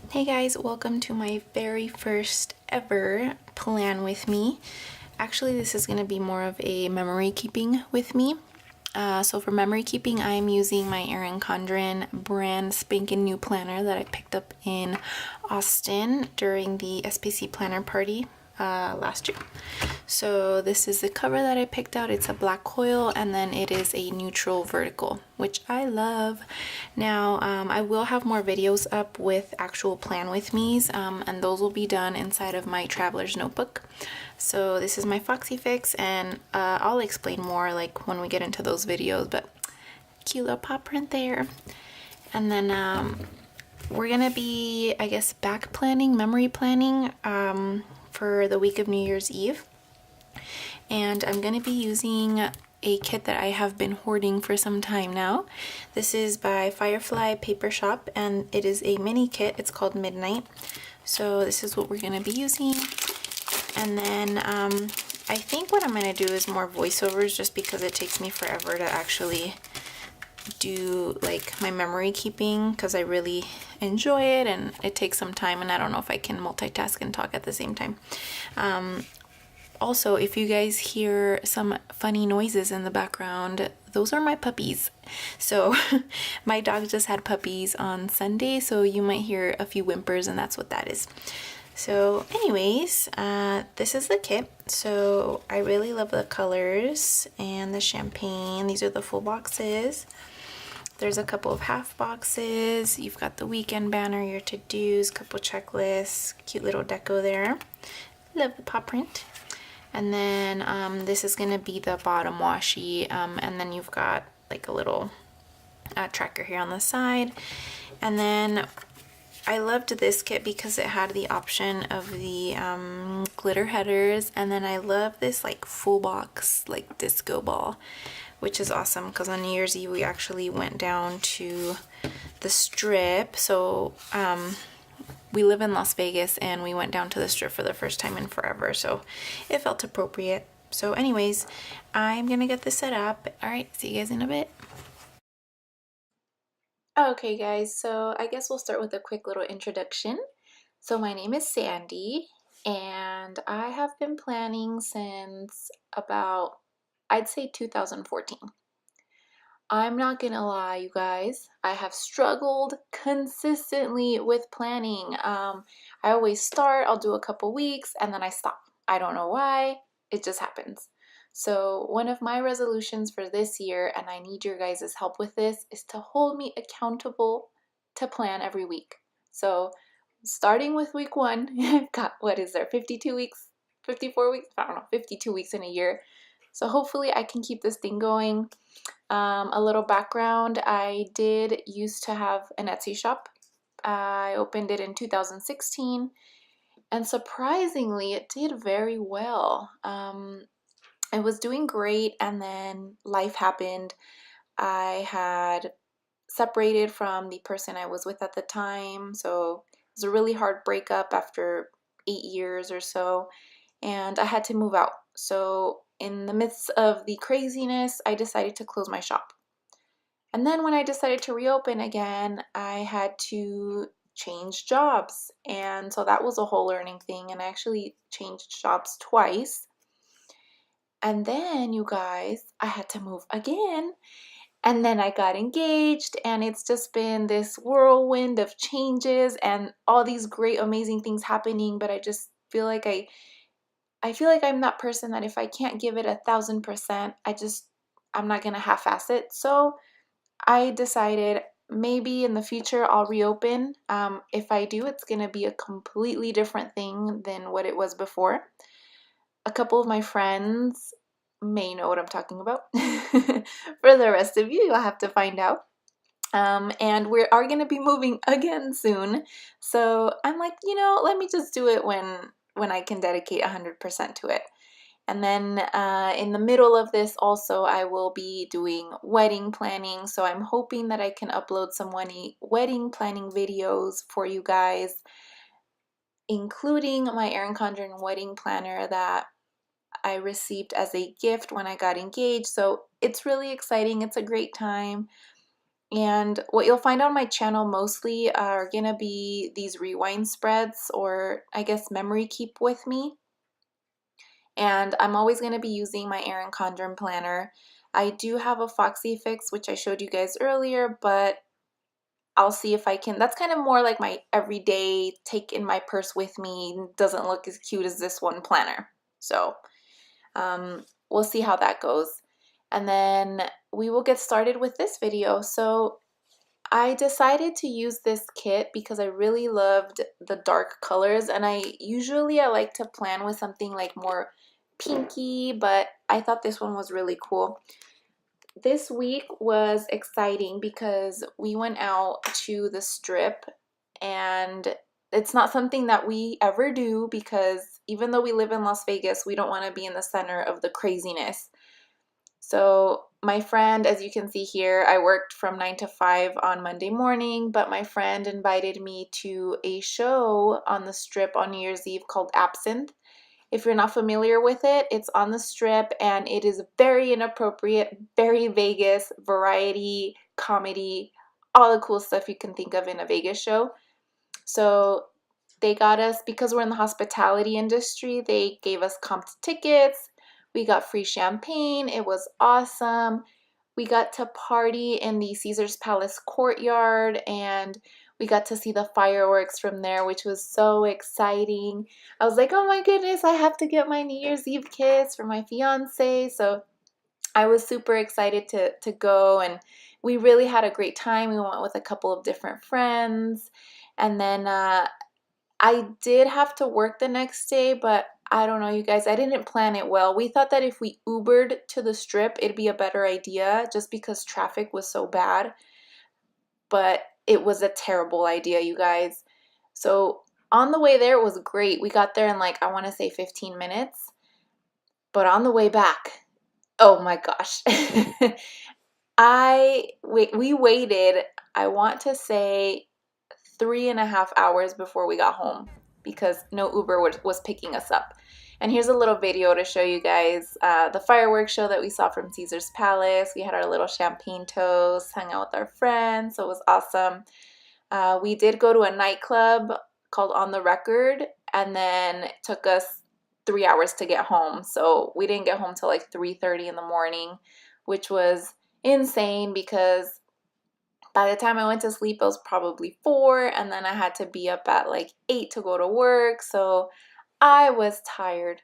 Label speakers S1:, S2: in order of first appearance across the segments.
S1: Hey guys, welcome to my very first ever plan with me. Actually, this is going to be more of a memory keeping with me. So for memory keeping, I'm using my Erin Condren brand spanking new planner that I picked up in Austin during the SPC planner party last year. So this is the cover that I picked out. It's a black coil and then it is a neutral vertical, which I love. Now I will have more videos up with actual plan with me's, and those will be done inside of my traveler's notebook. So this is my Foxy Fix, and I'll explain more like when we get into those videos, but cute little paw print there. And then we're gonna be, I guess, back planning, memory planning for the week of New Year's Eve. And I'm gonna be using a kit that I have been hoarding for some time now. This is by Firefly Paper Shop, and it is a mini kit. It's called Midnight. So this is what we're gonna be using. And then I think what I'm gonna do is more voiceovers, just because it takes me forever to actually do like my memory keeping, because I really enjoy it and it takes some time, and I don't know if I can multitask and talk at the same time. Also, if you guys hear some funny noises in the background, those are my puppies. So my dog just had puppies on Sunday, so you might hear a few whimpers, and that's what that is. So anyways, this is the kit. So I really love the colors and the champagne. These are the full boxes. There's a couple of half boxes. You've got the weekend banner, your to-dos, couple checklists, cute little deco there. Love the paw print. And then this is going to be the bottom washi, and then you've got like a little tracker here on the side. And then I loved this kit because it had the option of the glitter headers, and then I love this like full box like disco ball, which is awesome because on New Year's Eve we actually went down to the Strip. So we live in Las Vegas, and we went down to the Strip for the first time in forever, so it felt appropriate. So anyways, I'm gonna get this set up. All right, see you guys in a bit. Okay guys, so I guess we'll start with a quick little introduction. So my name is Sandy, and I have been planning since about, I'd say 2014. I'm not gonna lie, you guys, I have struggled consistently with planning. I always start, I'll do a couple weeks, and then I stop. I don't know why, it just happens. So one of my resolutions for this year, and I need your guys' help with this, is to hold me accountable to plan every week. So starting with week one, I've got, what is there, 52 weeks, 54 weeks? I don't know, 52 weeks in a year. So hopefully I can keep this thing going. A little background, I did used to have an Etsy shop. I opened it in 2016, and surprisingly it did very well. I was doing great, and then life happened. I had separated from the person I was with at the time, so it was a really hard breakup after 8 years or so, and I had to move out. So in the midst of the craziness, I decided to close my shop. And then when I decided to reopen again, I had to change jobs. And so that was a whole learning thing. And I actually changed jobs twice. And then, you guys, I had to move again. And then I got engaged. And it's just been this whirlwind of changes and all these great, amazing things happening. But I just feel like I feel like I'm that person that if I can't give it 1,000%, I'm not going to half-ass it. So I decided maybe in the future I'll reopen. If I do, it's going to be a completely different thing than what it was before. A couple of my friends may know what I'm talking about. For the rest of you, you'll have to find out. And we are going to be moving again soon. So I'm like, let me just do it when I can dedicate 100% to it. And then in the middle of this also, I will be doing wedding planning. So I'm hoping that I can upload some wedding planning videos for you guys, including my Erin Condren wedding planner that I received as a gift when I got engaged. So it's really exciting. It's a great time. And what you'll find on my channel mostly are gonna be these rewind spreads, or I guess memory keep with me. And I'm always gonna be using my Erin Condren planner. I do have a Foxy Fix, which I showed you guys earlier, but I'll see if I can. That's kind of more like my everyday take in my purse with me. Doesn't look as cute as this one planner. So we'll see how that goes. And then we will get started with this video. So I decided to use this kit because I really loved the dark colors, and I like to plan with something like more pinky, but I thought this one was really cool. This week was exciting because we went out to the Strip, and it's not something that we ever do because even though we live in Las Vegas, we don't want to be in the center of the craziness. So my friend, as you can see here, I worked from 9 to 5 on Monday morning, but my friend invited me to a show on the Strip on New Year's Eve called Absinthe. If you're not familiar with it, it's on the Strip and it is very inappropriate, very Vegas, variety, comedy, all the cool stuff you can think of in a Vegas show. So they got us, because we're in the hospitality industry, they gave us comped tickets. We got free champagne. It was awesome. We got to party in the Caesar's Palace courtyard, and we got to see the fireworks from there, which was so exciting. I was like, oh my goodness, I have to get my New Year's Eve kiss for my fiance. So I was super excited to go, and we really had a great time. We went with a couple of different friends, and then I did have to work the next day, but I don't know, you guys, I didn't plan it well. We thought that if we Ubered to the Strip, it'd be a better idea just because traffic was so bad. But it was a terrible idea, you guys. So on the way there, it was great. We got there in like, I want to say 15 minutes. But on the way back, oh my gosh. We waited, I want to say 3.5 hours before we got home because no Uber was picking us up. And here's a little video to show you guys the fireworks show that we saw from Caesar's Palace. We had our little champagne toast, hung out with our friends, so it was awesome. We did go to a nightclub called On the Record, and then it took us 3 hours to get home. So we didn't get home till like 3:30 in the morning, which was insane because by the time I went to sleep, it was probably 4, and then I had to be up at like 8 to go to work, so I was tired.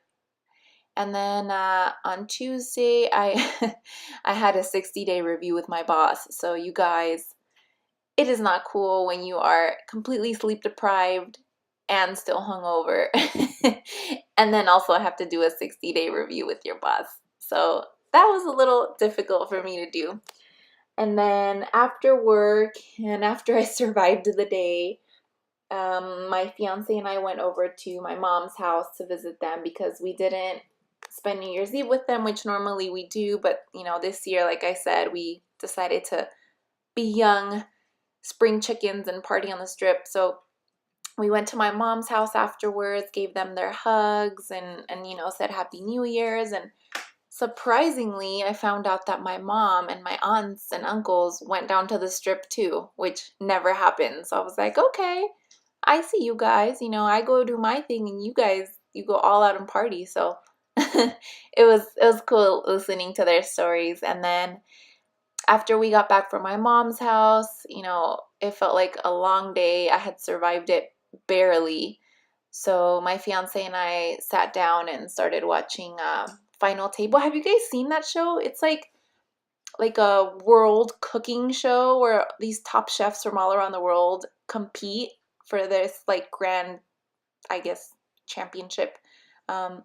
S1: And then on Tuesday, I I had a 60-day review with my boss. So you guys, it is not cool when you are completely sleep deprived and still hungover, and then also have to do a 60-day review with your boss. So that was a little difficult for me to do. And then after work and after I survived the day, my fiance and I went over to my mom's house to visit them because we didn't spend New Year's Eve with them, which normally we do. But, you know, this year, like I said, we decided to be young spring chickens and party on the Strip. So we went to my mom's house afterwards, gave them their hugs and you know, said Happy New Year's. And surprisingly, I found out that my mom and my aunts and uncles went down to the Strip too, which never happened. So I was like, okay, I see you guys. You know, I go do my thing and you guys, you go all out and party. So it was cool listening to their stories. And then after we got back from my mom's house, you know, it felt like a long day. I had survived it barely. So my fiance and I sat down and started watching Final Table. Have you guys seen that show? It's like a world cooking show where these top chefs from all around the world compete for this like grand, I guess, championship.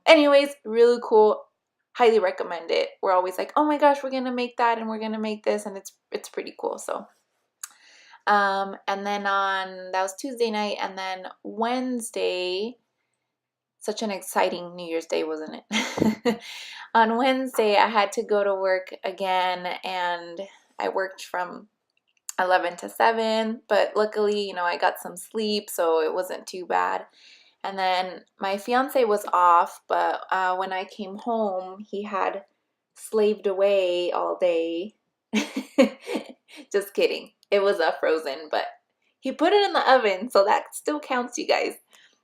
S1: Anyways, really cool. Highly recommend it. We're always like, oh my gosh, we're gonna make that and we're gonna make this, and it's pretty cool. So and then on that was Tuesday night, and then Wednesday, such an exciting New Year's Day, wasn't it? On Wednesday, I had to go to work again, and I worked from 11 to 7, but luckily, you know, I got some sleep, so it wasn't too bad. And then my fiance was off, but when I came home, he had slaved away all day. Just kidding. It was frozen, but he put it in the oven, so that still counts, you guys.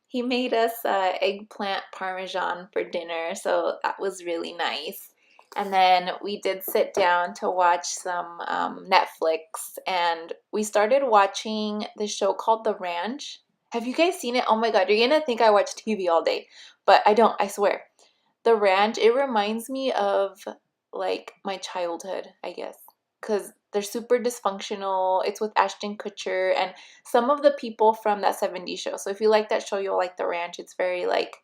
S1: He made us eggplant parmesan for dinner, so that was really nice. And then we did sit down to watch some Netflix, and we started watching this show called The Ranch. Have you guys seen it? Oh my God, you're gonna think I watch TV all day, but I don't, I swear. The Ranch, it reminds me of like my childhood, I guess, because they're super dysfunctional. It's with Ashton Kutcher and some of the people from that 70s show. So if you like that show, you'll like The Ranch. It's very like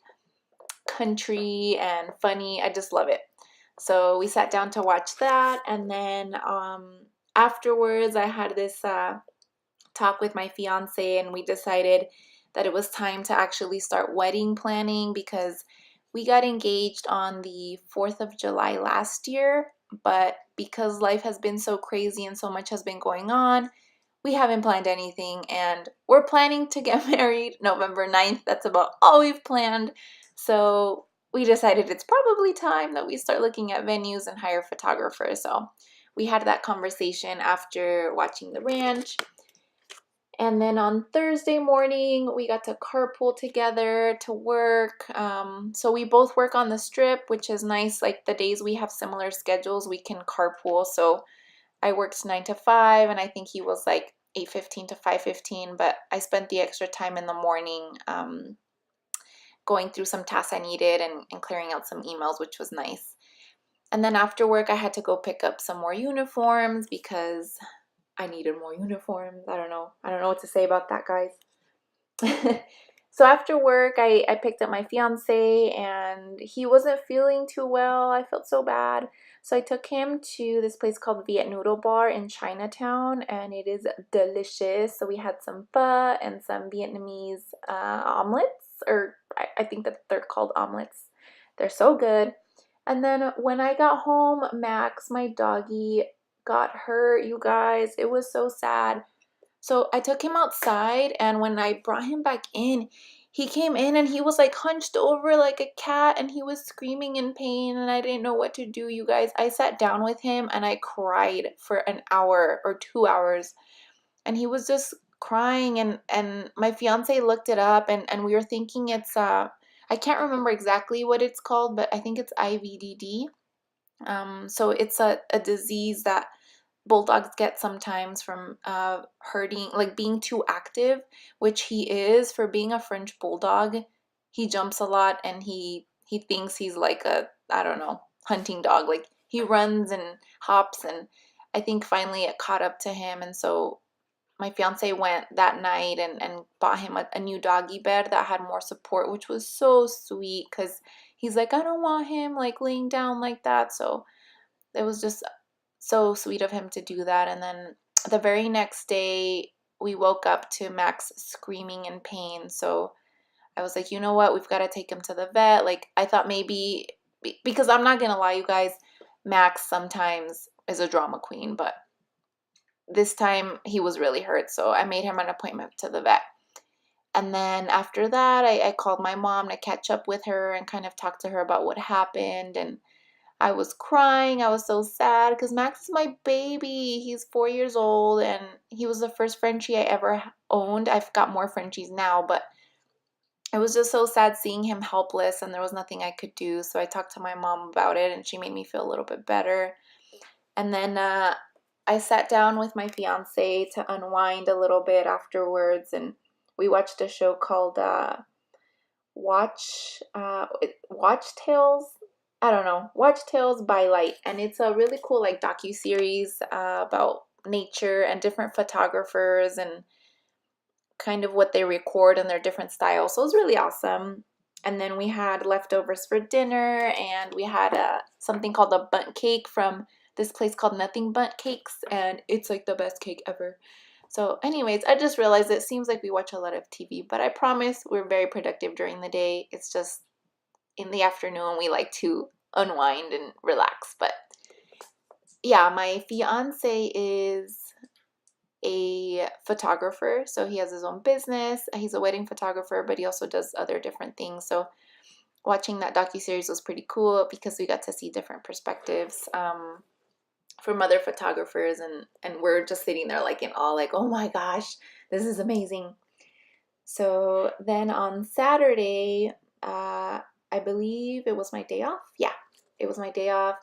S1: country and funny. I just love it. So we sat down to watch that, and then afterwards I had this talk with my fiance, and we decided that it was time to actually start wedding planning because we got engaged on the 4th of July last year, but because life has been so crazy and so much has been going on, we haven't planned anything, and we're planning to get married November 9th. That's about all we've planned. So we decided it's probably time that we start looking at venues and hire photographers. So we had that conversation after watching The Ranch. And then on Thursday morning, we got to carpool together to work. So we both work on the strip, which is nice. Like the days we have similar schedules, we can carpool. So I worked 9 to 5, and I think he was like 8:15 to 5:15. But I spent the extra time in the morning going through some tasks I needed and clearing out some emails, which was nice. And then after work, I had to go pick up some more uniforms because I needed more uniforms. I don't know. I don't know what to say about that, guys. So after work, I picked up my fiance, and he wasn't feeling too well. I felt so bad. So I took him to this place called Viet Noodle Bar in Chinatown, and it is delicious. So we had some pho and some Vietnamese omelets, or I think that they're called omelets. They're so good. And then when I got home, Max, my doggy, got hurt, you guys. It was so sad. So I took him outside, and when I brought him back in, he came in and he was like hunched over like a cat, and he was screaming in pain, and I didn't know what to do, you guys. I sat down with him and I cried for an hour or 2 hours, and he was just crying, and my fiance looked it up, and we were thinking it's I can't remember exactly what it's called, but I think it's IVDD. So it's a disease that bulldogs get sometimes from herding, like being too active, which he is. For being a French bulldog, he jumps a lot, and he thinks he's like a, I don't know, hunting dog. Like he runs and hops, and I think finally it caught up to him. And so my fiance went that night and bought him a new doggy bed that had more support, which was so sweet because he's like, I don't want him like laying down like that. So it was just so sweet of him to do that. And then the very next day, we woke up to Max screaming in pain. So I was like, you know what? We've got to take him to the vet. Like, I thought maybe, because I'm not going to lie, you guys, Max sometimes is a drama queen, but this time he was really hurt. So I made him an appointment to the vet. And then after that, I called my mom to catch up with her and kind of talk to her about what happened. And I was crying. I was so sad because Max is my baby. He's 4 years old, and he was the first Frenchie I ever owned. I've got more Frenchies now, but it was just so sad seeing him helpless, and there was nothing I could do. So I talked to my mom about it, and she made me feel a little bit better. And then I sat down with my fiance to unwind a little bit afterwards, and we watched a show called Watch Tales. I don't know, Watch Tales by Light, and it's a really cool like docu-series about nature and different photographers and kind of what they record and their different styles. So it was really awesome. And then we had leftovers for dinner, and we had something called a bundt cake from this place called Nothing Bundt Cakes, and it's like the best cake ever. So anyways, I just realized it seems like we watch a lot of TV, but I promise we're very productive during the day. It's just in the afternoon we like to unwind and relax. But yeah, my fiance is a photographer, so he has his own business. He's a wedding photographer, but he also does other different things. So watching that docuseries was pretty cool because we got to see different perspectives. from other photographers, and we're just sitting there like in awe, like, oh my gosh, this is amazing. So then on Saturday, I believe it was my day off. Yeah, it was my day off,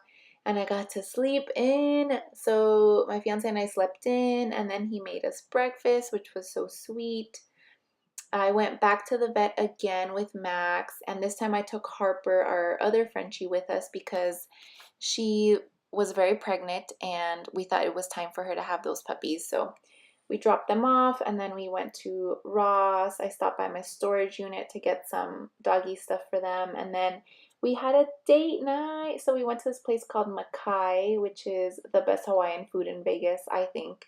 S1: and I got to sleep in. So my fiance and I slept in, and then he made us breakfast, which was so sweet. I went back to the vet again with Max, and this time I took Harper, our other Frenchie, with us because she was very pregnant and we thought it was time for her to have those puppies. So we dropped them off and then we went to Ross. I stopped by my storage unit to get some doggy stuff for them, and then we had a date night. So we went to this place called Makai, which is the best Hawaiian food in Vegas, I think.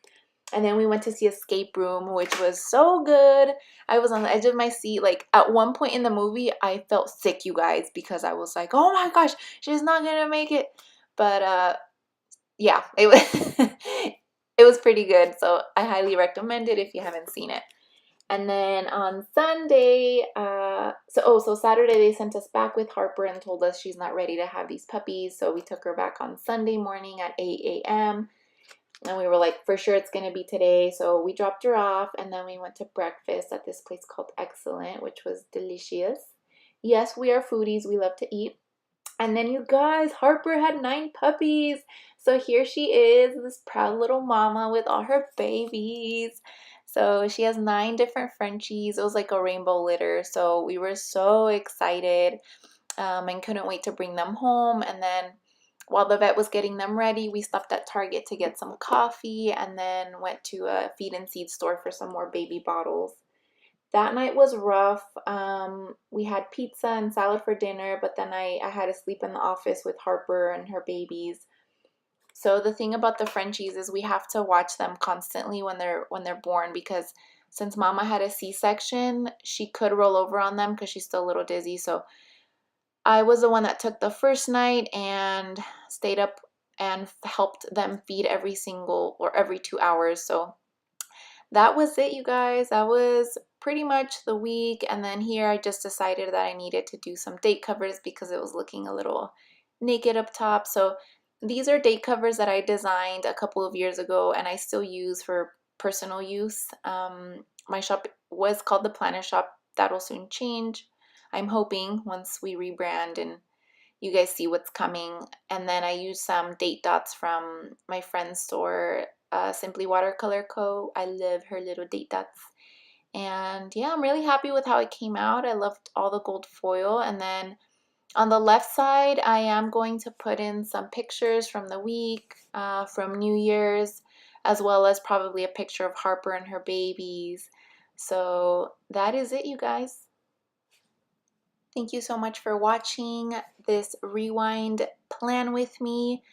S1: And then we went to see Escape Room, which was so good. I was on the edge of my seat. Like, at one point in the movie, I felt sick, you guys, because I was like, oh my gosh, she's not gonna make it. But yeah, it was it was pretty good. So I highly recommend it if you haven't seen it. And then on Sunday, so Saturday they sent us back with Harper and told us she's not ready to have these puppies. So we took her back on Sunday morning at 8 a.m. And we were like, for sure it's going to be today. So we dropped her off and then we went to breakfast at this place called Excellent, which was delicious. Yes, we are foodies. We love to eat. And then you guys, Harper had 9 puppies. So here she is, this proud little mama with all her babies. So she has 9 different Frenchies. It was like a rainbow litter. So we were so excited and couldn't wait to bring them home. And then while the vet was getting them ready, we stopped at Target to get some coffee and then went to a feed and seed store for some more baby bottles. That night was rough. We had pizza and salad for dinner, but then I had to sleep in the office with Harper and her babies. So the thing about the Frenchies is we have to watch them constantly when they're born, because since Mama had a C-section, she could roll over on them because she's still a little dizzy. So I was the one that took the first night and stayed up and helped them feed every 2 hours. So that was it, you guys. That was pretty much the week. And then here I just decided that I needed to do some date covers because it was looking a little naked up top. So these are date covers that I designed a couple of years ago and I still use for personal use. My shop was called the Planner Shop. That'll soon change, I'm hoping, once we rebrand and you guys see what's coming. And then I use some date dots from my friend's store, Simply Watercolor Co. I love her little date dots. And yeah, I'm really happy with how it came out. I loved all the gold foil. And then on the left side, I am going to put in some pictures from the week, from New Year's, as well as probably a picture of Harper and her babies. So that is it, you guys. Thank you so much for watching this rewind plan with me.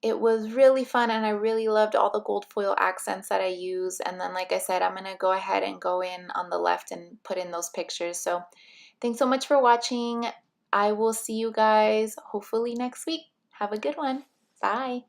S1: It was really fun and I really loved all the gold foil accents that I use. And then, like I said, I'm going to go ahead and go in on the left and put in those pictures. So thanks so much for watching. I will see you guys hopefully next week. Have a good one. Bye.